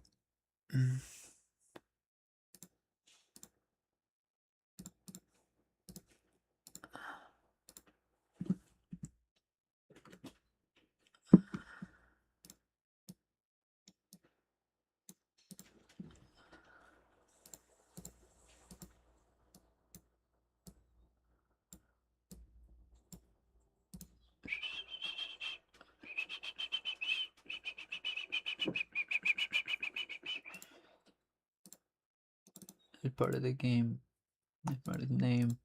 It's part of the game. It's part of the name.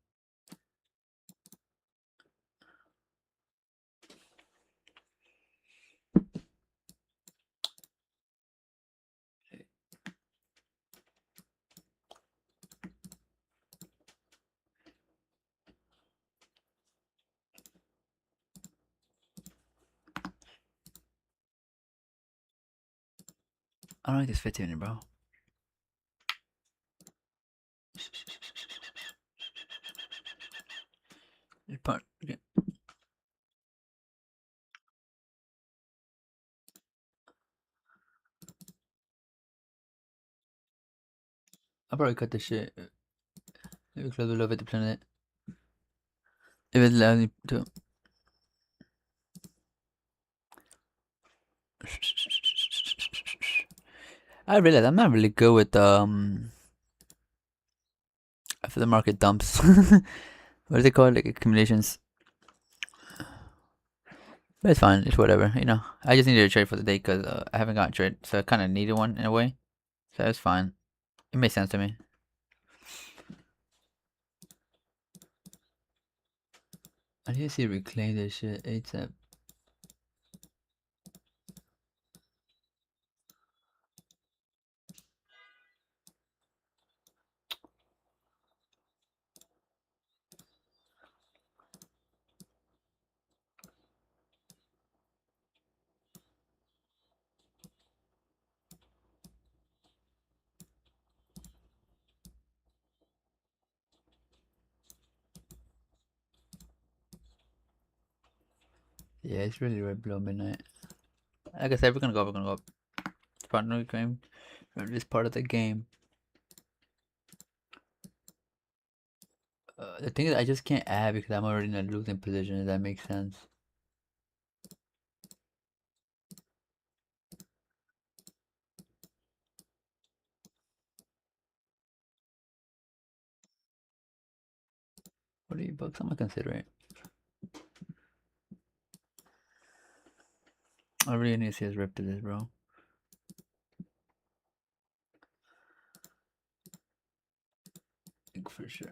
I don't like this 15 minute, bro. It's part. Okay. I'll probably cut this shit. Maybe close the love at the planet. If it allows me to. I realize I'm not really good with after the market dumps. What is it called? Like accumulations. But it's fine. It's whatever. You know. I just needed a trade for the day because I haven't got a trade, so I kind of needed one in a way. So it's fine. It makes sense to me. I need to see reclaim this shit. It's a. Yeah, it's really right below midnight. Like I said, we're gonna go. We're gonna go up. It's part of the game. It's part of the game. The thing is, I just can't add because I'm already in a losing position. If that makes sense. What are you bucks? I'm gonna consider it. I really need to see us rip to this, bro. Like for sure.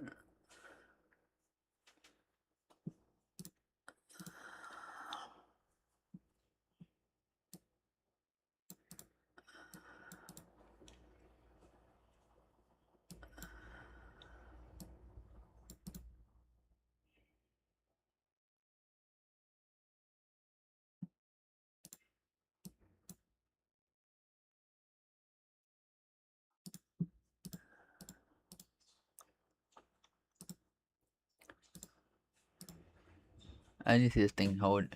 I need to see this thing hold.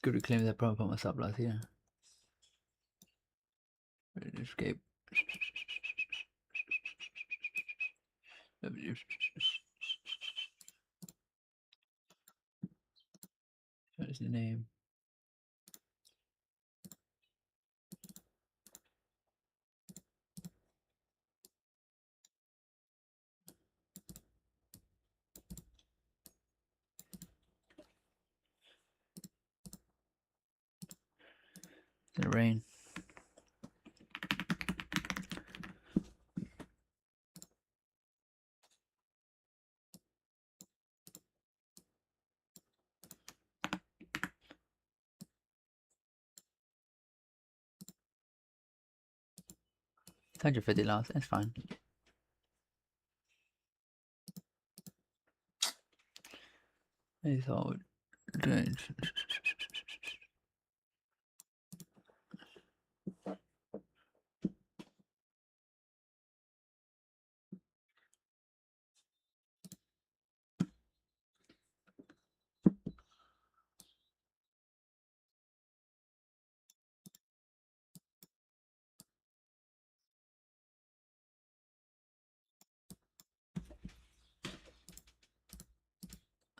Could reclaim that problem for my stop loss here. Ready to escape. What is the name? It's gonna rain. 150 loss. That's fine. It's all.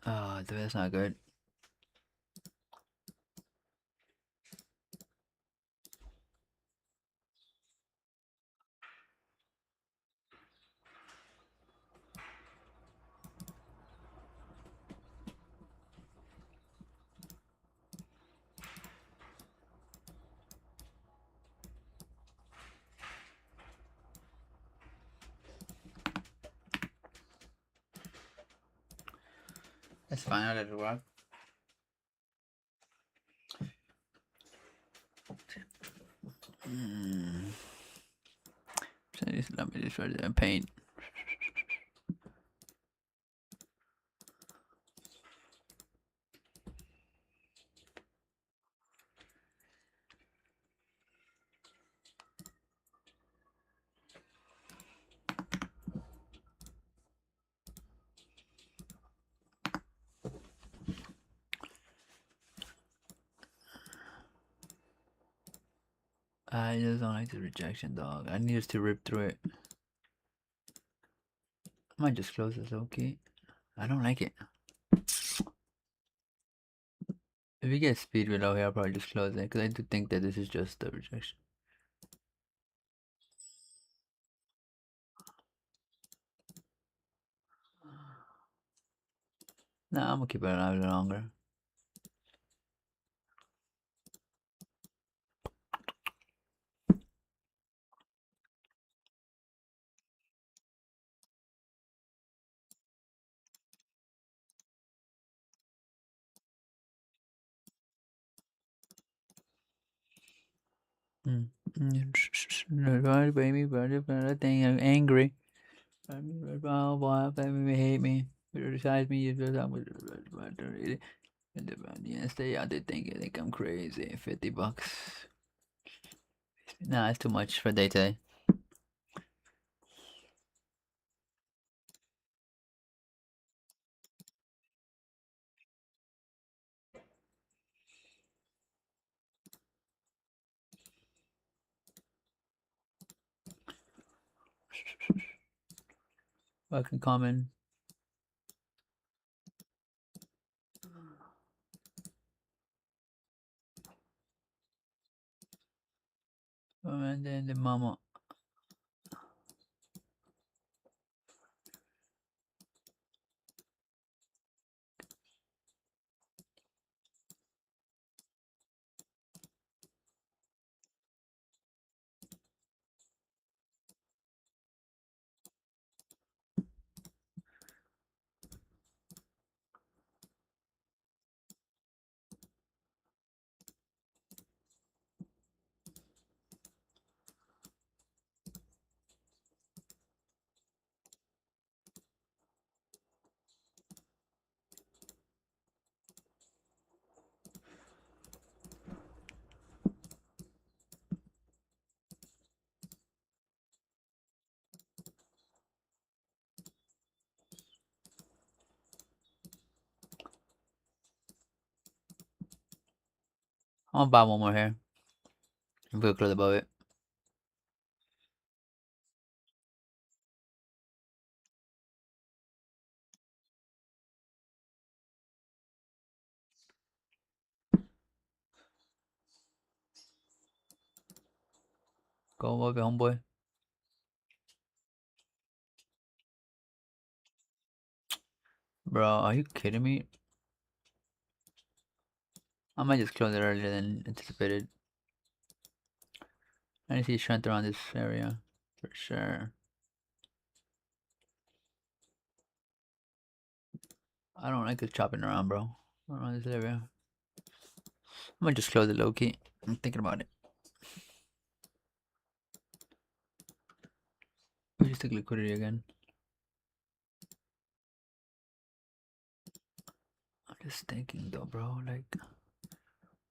Oh, that's not good. That's fine. I'll let it work. So let me just try to paint. I just don't like the rejection, dog. I need us to rip through it. I might just close this, okay? I don't like it. If we get speed below here, I'll probably just close it because I do think that this is just a rejection. Nah, I'm gonna keep it alive a little longer. Right, baby, but thing I'm angry. Boy, baby, hate me. Criticize me. Yeah, stay out there think I'm crazy. $50. Nah, it's too much for day to day. Fucking common. And then the mama. I'm gonna buy one more here. We'll close above it. Go above it, homeboy. Bro, are you kidding me? I might just close it earlier than anticipated. I see strength around this area. For sure. I don't like it chopping around, bro. Around this area. I might just close it low key. I'm thinking about it. We just take liquidity again. I'm just thinking though, bro. Like,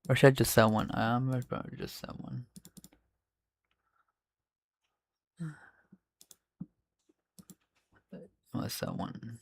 or should I just sell one? I'm gonna probably just sell one. I'm gonna sell one.